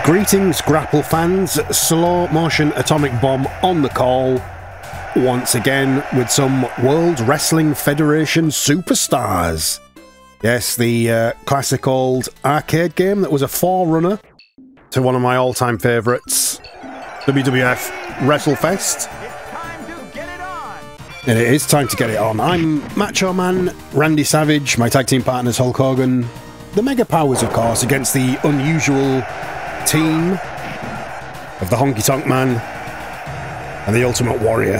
Greetings, grapple fans. Slow Motion Atomic Bomb on the call once again with some World Wrestling Federation Superstars. Yes, the classic old arcade game that was a forerunner to one of my all-time favourites, WWF WrestleFest. And it is time to get it on. I'm Macho Man, Randy Savage, my tag team partners Hulk Hogan, the Mega Powers, of course, against the unusual team of the Honky Tonk Man and the Ultimate Warrior.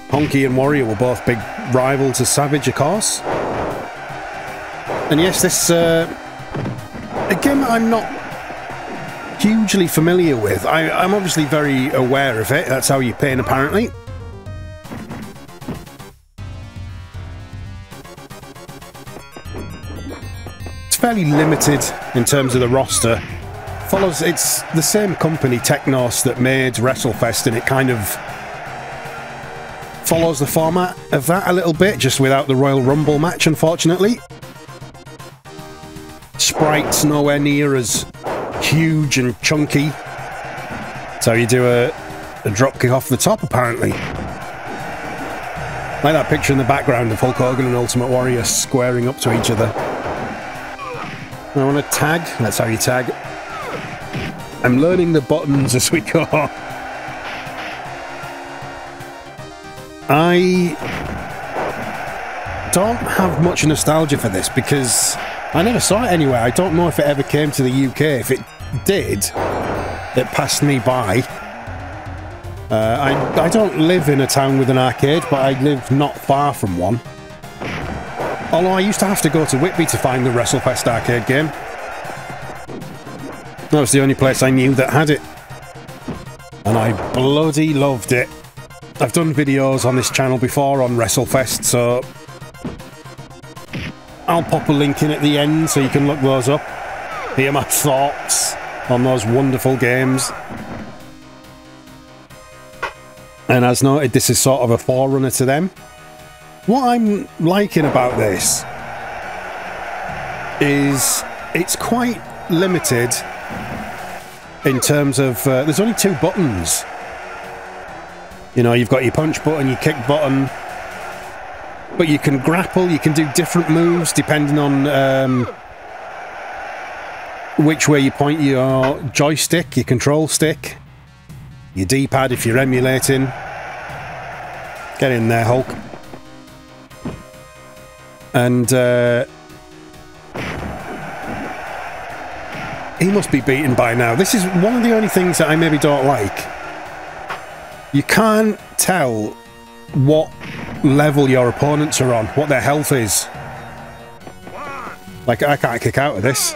Honky and Warrior were both big rivals of Savage, of course. And yes, this a game I'm not hugely familiar with. I'm obviously very aware of it. That's how you pin, apparently. Fairly limited in terms of the roster. It's the same company, Technos, that made WrestleFest, and it kind of follows the format of that a little bit, just without the Royal Rumble match, unfortunately. Sprites nowhere near as huge and chunky. So you do a dropkick off the top, apparently. Like that picture in the background of Hulk Hogan and Ultimate Warrior squaring up to each other. I want to tag. That's how you tag. I'm learning the buttons as we go. I don't have much nostalgia for this because I never saw it anywhere. I don't know if it ever came to the UK. If it did, it passed me by. I don't live in a town with an arcade, but I live not far from one. Although I used to have to go to Whitby to find the WrestleFest arcade game. That was the only place I knew that had it. And I bloody loved it. I've done videos on this channel before on WrestleFest, so I'll pop a link in at the end so you can look those up. Hear my thoughts on those wonderful games. And as noted, this is sort of a forerunner to them. What I'm liking about this is it's quite limited in terms of there's only 2 buttons. You know, you've got your punch button, your kick button, but you can grapple, you can do different moves depending on which way you point your joystick, your control stick, your D-pad if you're emulating. Get in there, Hulk. And he must be beaten by now. This is one of the only things that I maybe don't like. You can't tell what level your opponents are on, what their health is. Like, I can't kick out of this.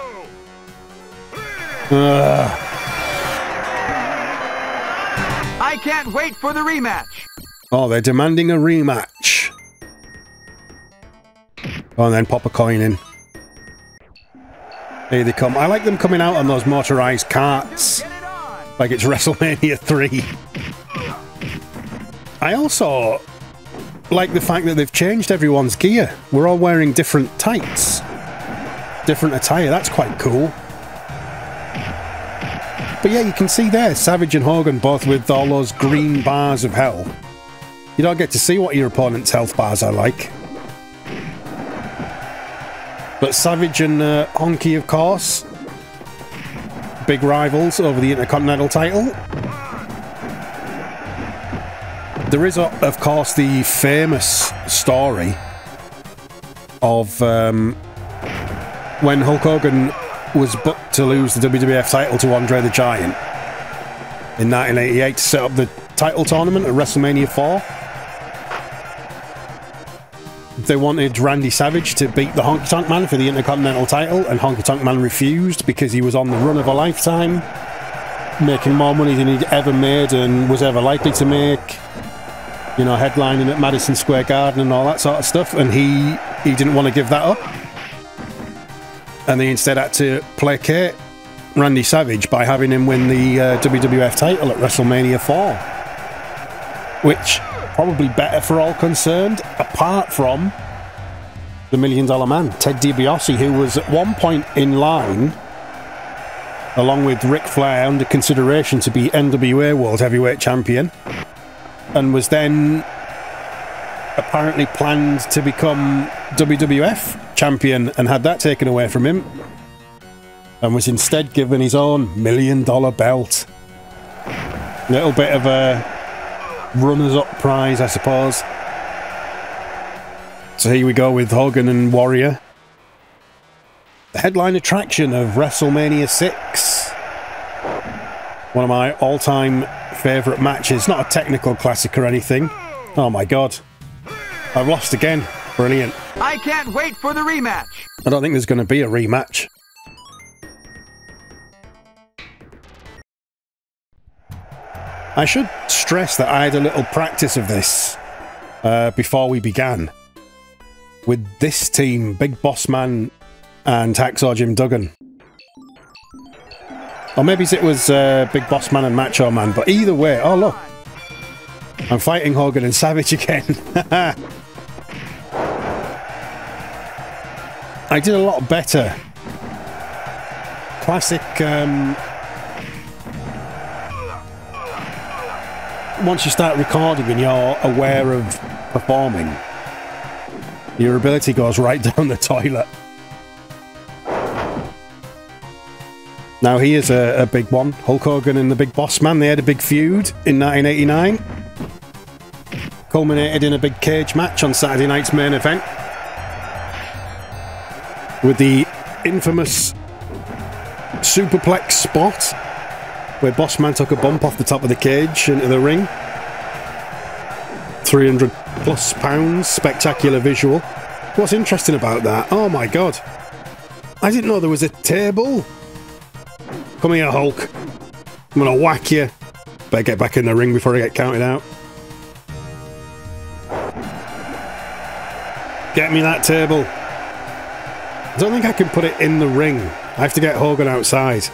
I can't wait for the rematch. Oh, they're demanding a rematch. Oh, and then pop a coin in. Here they come. I like them coming out on those motorised carts. Like it's WrestleMania 3. I also like the fact that they've changed everyone's gear. We're all wearing different tights. Different attire. That's quite cool. But yeah, you can see there, Savage and Hogan both with all those green bars of hell. You don't get to see what your opponent's health bars are like. But Savage and Honky, of course, big rivals over the Intercontinental title. There is, of course, the famous story of when Hulk Hogan was booked to lose the WWF title to Andre the Giant in 1988 to set up the title tournament at WrestleMania 4. They wanted Randy Savage to beat the Honky Tonk Man for the Intercontinental title, and Honky Tonk Man refused because he was on the run of a lifetime, making more money than he'd ever made and was ever likely to make. You know, headlining at Madison Square Garden and all that sort of stuff, and he didn't want to give that up. And they instead had to placate Randy Savage by having him win the WWF title at WrestleMania 4. Which, probably better for all concerned, apart from the $1 Million Man, Ted DiBiase, who was at one point in line along with Ric Flair, under consideration to be NWA World Heavyweight Champion, and was then apparently planned to become WWF Champion and had that taken away from him, and was instead given his own $1 million belt. Little bit of a runners-up prize, I suppose. So here we go with Hogan and Warrior. The headline attraction of WrestleMania 6. One of my all-time favourite matches. Not a technical classic or anything. Oh my god. I've lost again. Brilliant. I can't wait for the rematch. I don't think there's going to be a rematch. I should stress that I had a little practice of this before we began. With this team, Big Boss Man and Hacksaw Jim Duggan. Or maybe it was Big Boss Man and Macho Man, but either way, oh look. I'm fighting Hogan and Savage again. I did a lot better. Classic, once you start recording and you're aware of performing, your ability goes right down the toilet. Now here's a big one. Hulk Hogan and the Big Boss Man, they had a big feud in 1989. Culminated in a big cage match on Saturday night's main event. With the infamous superplex spot, where Boss Man took a bump off the top of the cage into the ring. 300 plus pounds, spectacular visual. What's interesting about that? Oh my god. I didn't know there was a table. Come here, Hulk. I'm gonna whack you. Better get back in the ring before I get counted out. Get me that table. I don't think I can put it in the ring. I have to get Hogan outside.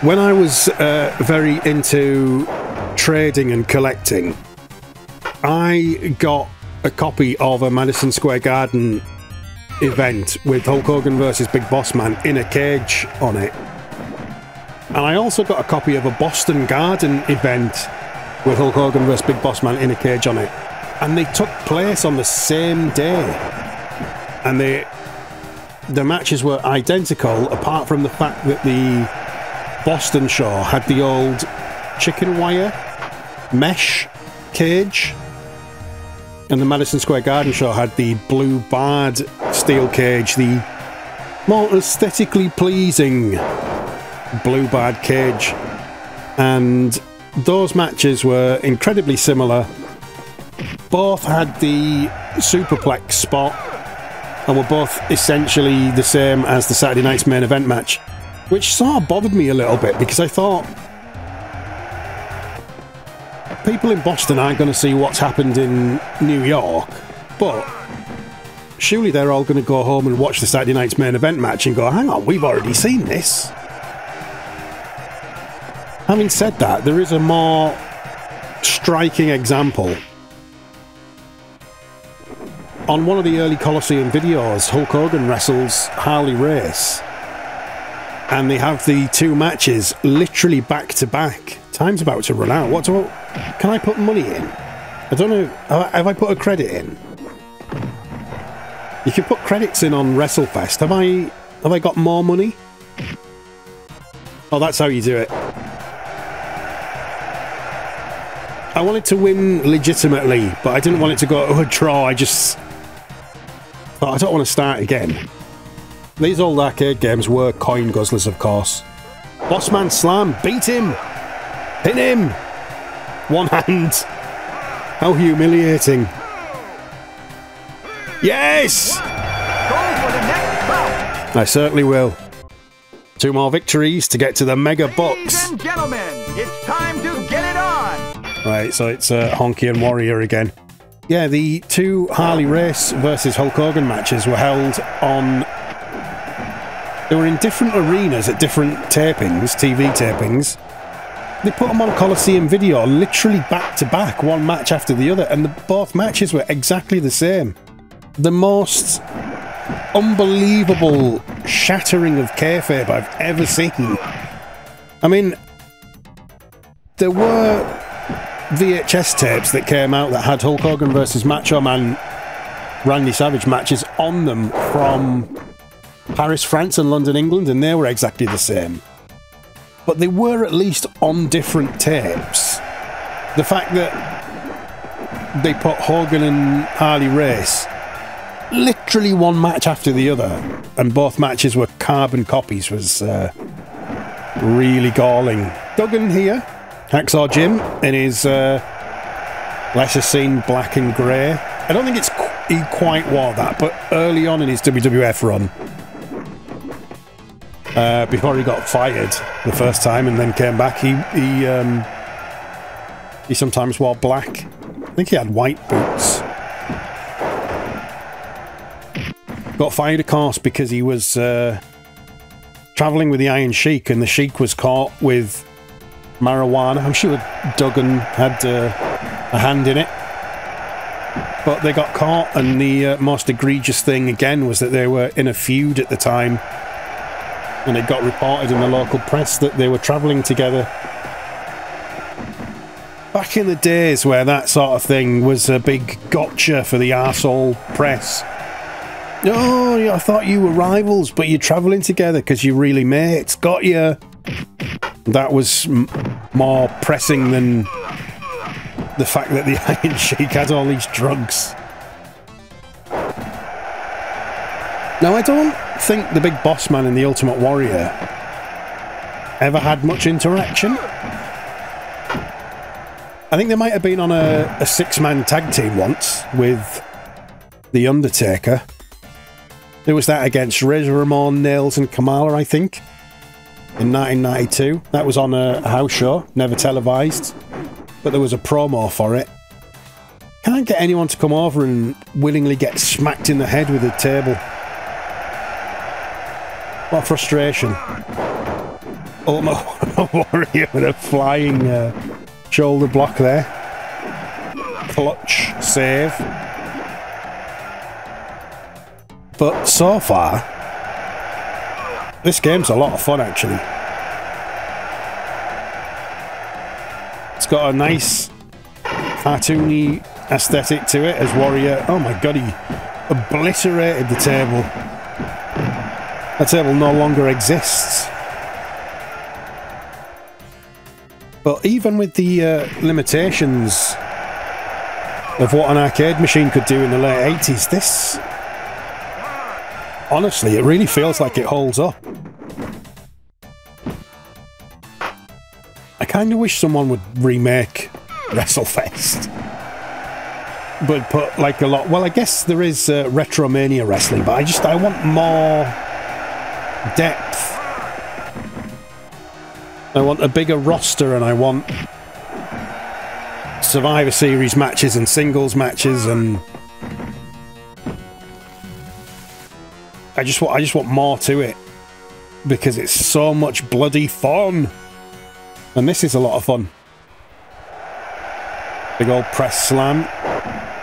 When I was very into trading and collecting, I got a copy of a Madison Square Garden event with Hulk Hogan versus Big Boss Man in a cage on it. And I also got a copy of a Boston Garden event with Hulk Hogan versus Big Boss Man in a cage on it. And they took place on the same day. And the matches were identical, apart from the fact that the Boston show had the old chicken wire mesh cage, and the Madison Square Garden show had the blue barred steel cage, the more aesthetically pleasing blue barred cage. And those matches were incredibly similar. Both had the superplex spot and were both essentially the same as the Saturday night's main event match, which sort of bothered me a little bit, because I thought people in Boston aren't going to see what's happened in New York, but surely they're all going to go home and watch the Saturday night's main event match and go, hang on, we've already seen this. Having said that, there is a more striking example. On one of the early Coliseum videos, Hulk Hogan wrestles Harley Race, and they have the two matches literally back to back. Time's about to run out. Can I put money in? I don't know. Have I put a credit in? You can put credits in on WrestleFest. Have I got more money? Oh, that's how you do it. I wanted to win legitimately, but I didn't want it to go to a draw. I just thought, I don't want to start again. These old arcade games were coin guzzlers, of course. Bossman slam, beat him! Pin him! One hand! How humiliating. Yes! Go for the next bout. I certainly will. 2 more victories to get to the mega Ladies bucks. and gentlemen, it's time to get it on. Right, so it's Honky and Warrior again. Yeah, the 2 Harley Race versus Hulk Hogan matches were held on... They were in different arenas at different tapings, TV tapings. They put them on Coliseum video, literally back to back, one match after the other, and both matches were exactly the same. The most unbelievable shattering of kayfabe I've ever seen. I mean, there were VHS tapes that came out that had Hulk Hogan versus Macho Man Randy Savage matches on them from Paris, France and London, England, and they were exactly the same. But they were at least on different tapes. The fact that they put Hogan and Harley Race literally one match after the other, and both matches were carbon copies, was really galling. Duggan here, Hacksaw Jim, in his lesser seen black and grey. I don't think he quite wore that, but early on in his WWF run, before he got fired the first time and then came back, he sometimes wore black. I think he had white boots. Got fired, of course, because he was travelling with the Iron Sheik, and the Sheik was caught with marijuana. I'm sure Duggan had a hand in it, but they got caught, and the most egregious thing again was that they were in a feud at the time, and it got reported in the local press that they were travelling together. Back in the days where that sort of thing was a big gotcha for the arsehole press. Oh, yeah, I thought you were rivals, but you're travelling together because you're really mates. Got you. That was more pressing than the fact that the Iron Sheik had all these drugs. Now, I don't think the Big Boss Man and the Ultimate Warrior ever had much interaction. I think they might have been on a six-man tag team once with The Undertaker. There was that against Razor Ramon, Nails and Kamala, I think, in 1992. That was on a house show, never televised, but there was a promo for it. Can't get anyone to come over and willingly get smacked in the head with a table. What a frustration. Ultimate Warrior with a flying shoulder block there. Clutch save. But so far, this game's a lot of fun, actually. It's got a nice cartoony aesthetic to it as Warrior. Oh my god, he obliterated the table. That table no longer exists. But even with the limitations of what an arcade machine could do in the late 80s, this... honestly, it really feels like it holds up. I kind of wish someone would remake WrestleFest. But put like a lot... well, I guess there is Retromania Wrestling, but I want more depth. I want a bigger roster, and I want Survivor Series matches and singles matches, and I just want more to it, because it's so much bloody fun. And this is a lot of fun. Big old press slam.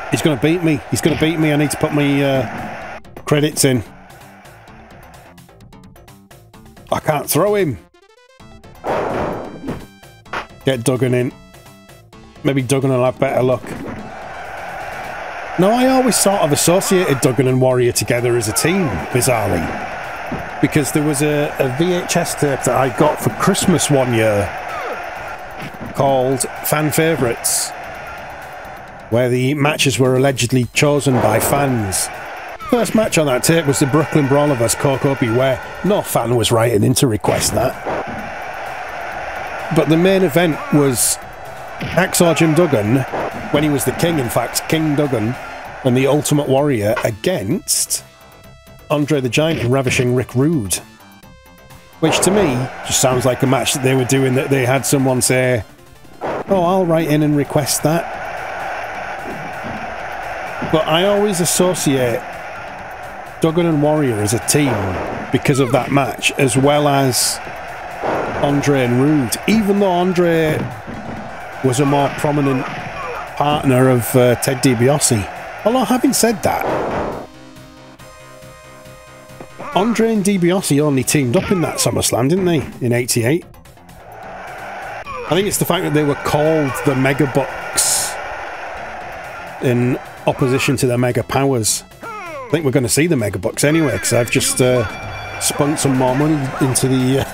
He's going to beat me. He's going to beat me. I need to put my credits in. I can't throw him. Get Duggan in. Maybe Duggan will have better luck. No, I always sort of associated Duggan and Warrior together as a team, bizarrely. Because there was a VHS tape that I got for Christmas one year called Fan Favourites, where the matches were allegedly chosen by fans. First match on that tape was the Brooklyn Brawler vs Coco, where no fan was writing in to request that. But the main event was Hacksaw Jim Duggan, when he was the king, in fact, King Duggan, and the Ultimate Warrior against Andre the Giant and Ravishing Rick Rude. Which to me just sounds like a match that they were doing, that they had someone say, oh, I'll write in and request that. But I always associate Duggan and Warrior as a team because of that match, as well as Andre and Rude, even though Andre was a more prominent partner of Ted DiBiase. Although, having said that, Andre and DiBiase only teamed up in that SummerSlam, didn't they? In '88. I think it's the fact that they were called the Mega Bucks in opposition to the Mega Powers. I think we're going to see the Mega Bucks anyway, because I've just spun some more money into the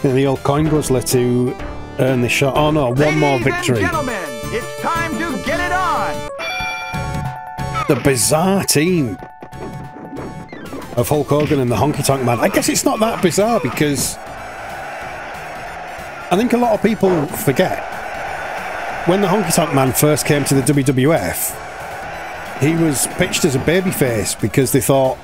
in the old coin guzzler to earn this shot. Oh no, one more victory. Ladies and gentlemen, it's time to get it on. The bizarre team of Hulk Hogan and the Honky Tonk Man. I guess it's not that bizarre because I think a lot of people forget when the Honky Tonk Man first came to the WWF, he was pitched as a babyface because they thought,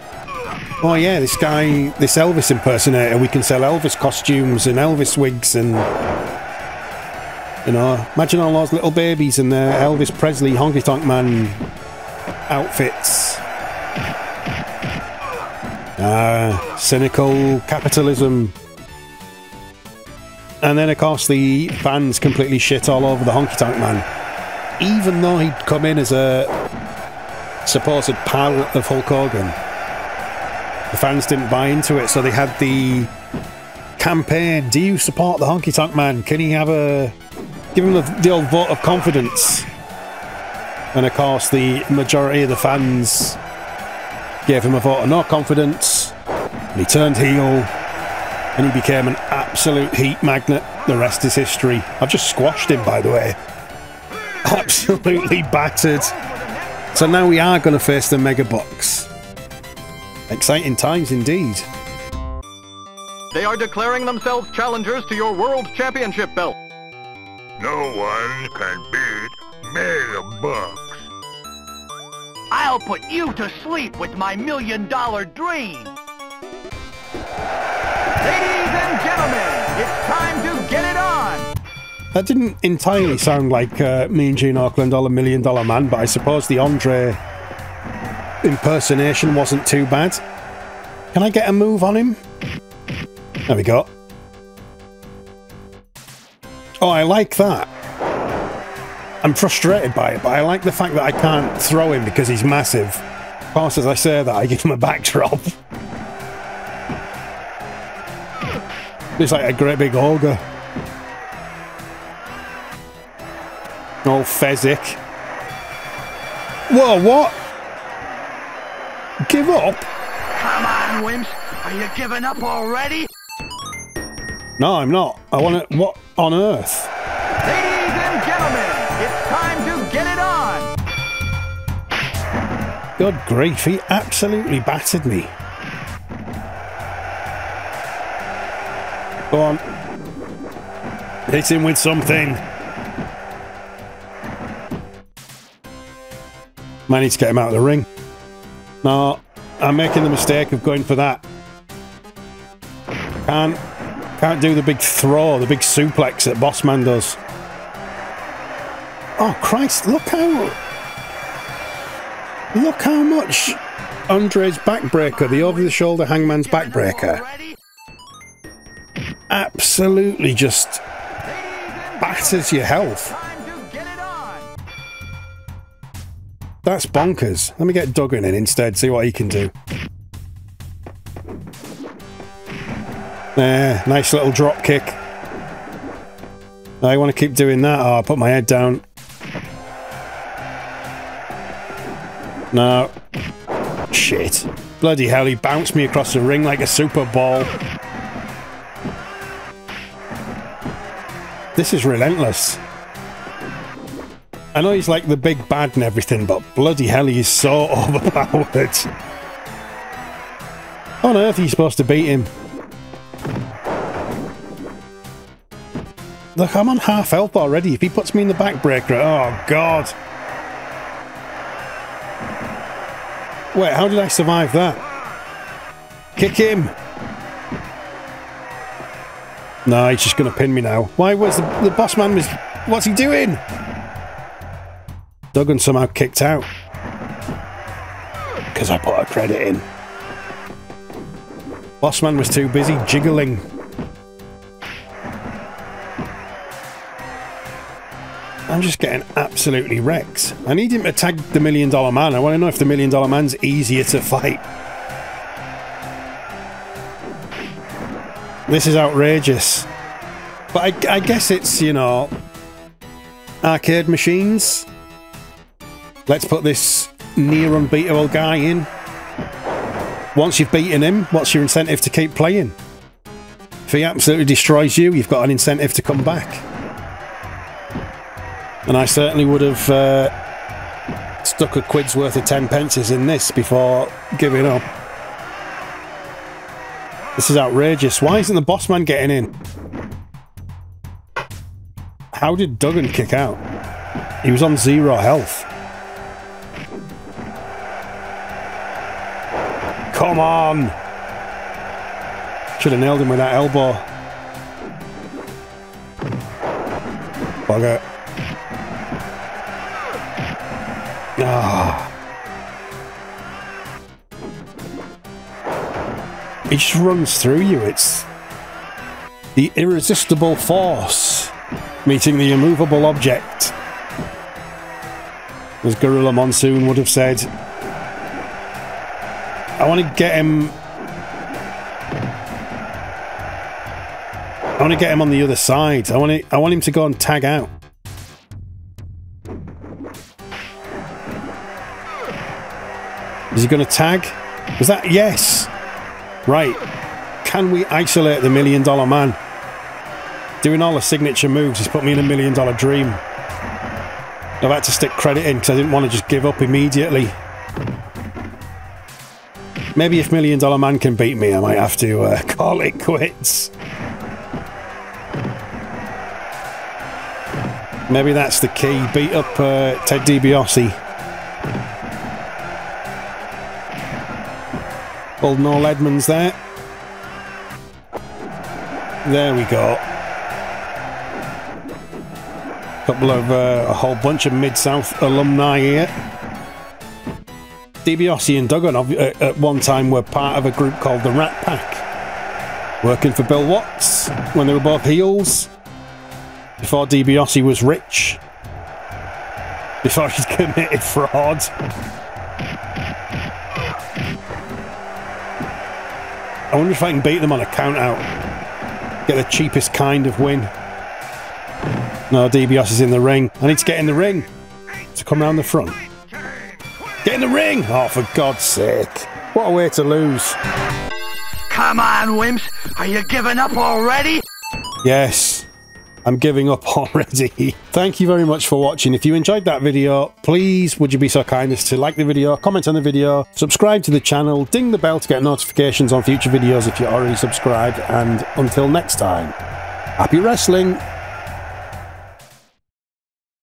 oh yeah, this guy, this Elvis impersonator, we can sell Elvis costumes and Elvis wigs and, you know, imagine all those little babies and their Elvis Presley Honky Tonk Man outfits. Cynical capitalism. And then, of course, the fans completely shit all over the Honky Tonk Man. Even though he'd come in as a supposed pal of Hulk Hogan, the fans didn't buy into it, so they had the campaign, do you support the Honky Tonk Man? Can he have a... give him the old vote of confidence? And, of course, the majority of the fans gave him a vote of no confidence, and he turned heel. And he became an absolute heat magnet. The rest is history. I've just squashed him, by the way. Absolutely battered. So now we are going to face the Mega Bucks. Exciting times indeed. They are declaring themselves challengers to your World Championship belt. No one can beat Mega Bucks. I'll put you to sleep with my $1 million dream. Ladies and gentlemen, it's time to get it on! That didn't entirely sound like Mean Gene Okerlund or the $1 Million Man, but I suppose the Andre impersonation wasn't too bad. Can I get a move on him? There we go. Oh, I like that. I'm frustrated by it, but I like the fact that I can't throw him because he's massive. Of course, as I say that, I give him a backdrop. It's like a great big ogre. Oh, Fezzik. Whoa, what? Give up? Come on, wimps. Are you giving up already? No, I'm not. I want to... what on earth? Ladies and gentlemen, it's time to get it on! Good grief, he absolutely battered me. Go on. Hit him with something. I need to get him out of the ring. No, I'm making the mistake of going for that. Can't do the big throw, the big suplex that Bossman does. Oh Christ, look how much Andre's backbreaker, the over-the-shoulder Hangman's backbreaker, absolutely just batters your health. That's bonkers. Let me get Duggan in instead, see what he can do. There, nice little drop kick. I want to keep doing that. Oh, I'll put my head down. No. Shit. Bloody hell, he bounced me across the ring like a super ball. This is relentless. I know he's like the big bad and everything, but bloody hell, he is so overpowered. How on earth are you supposed to beat him? Look, I'm on half health already. If he puts me in the backbreaker, oh god. Wait, how did I survive that? Kick him! No, he's just going to pin me now. Why was the boss man was... what's he doing? Duggan somehow kicked out. Because I put a credit in. Bossman was too busy jiggling. I'm just getting absolutely wrecked. I need him to tag the $1 Million Man. I want to know if the $1 Million Man's easier to fight. This is outrageous. But I guess it's, you know, arcade machines. Let's put this near unbeatable guy in. Once you've beaten him, what's your incentive to keep playing? If he absolutely destroys you, you've got an incentive to come back. And I certainly would have stuck a quid's worth of 10 pences in this before giving up. This is outrageous. Why isn't the boss man getting in? How did Duggan kick out? He was on 0 health. Come on! Should have nailed him with that elbow. Bugger. Ah. He just runs through you. It's the irresistible force meeting the immovable object. As Gorilla Monsoon would have said. I want to get him... I want to get him on the other side. I want him to go and tag out. Is he going to tag? Was that... Yes! Right. Can we isolate the $1 Million Man? Doing all the signature moves has put me in $1 million dream. I've had to stick credit in because I didn't want to just give up immediately. Maybe if $1 Million Man can beat me, I might have to call it quits. Maybe that's the key. Beat up Ted DiBiase. Old Noel Edmonds there. There we go. Couple of a whole bunch of Mid-South alumni here. DiBiase and Duggan at one time were part of a group called the Rat Pack, working for Bill Watts when they were both heels. Before DiBiase was rich. Before he'd committed fraud. I wonder if I can beat them on a count out. Get the cheapest kind of win. No, DiBiase's in the ring. I need to get in the ring. To come round the front. Get in the ring! Oh, for God's sake. What a way to lose. Come on, wimps. Are you giving up already? Yes. I'm giving up already. Thank you very much for watching. If you enjoyed that video, please would you be so kind as to like the video, comment on the video, subscribe to the channel, ding the bell to get notifications on future videos if you're already subscribed, and until next time, happy wrestling!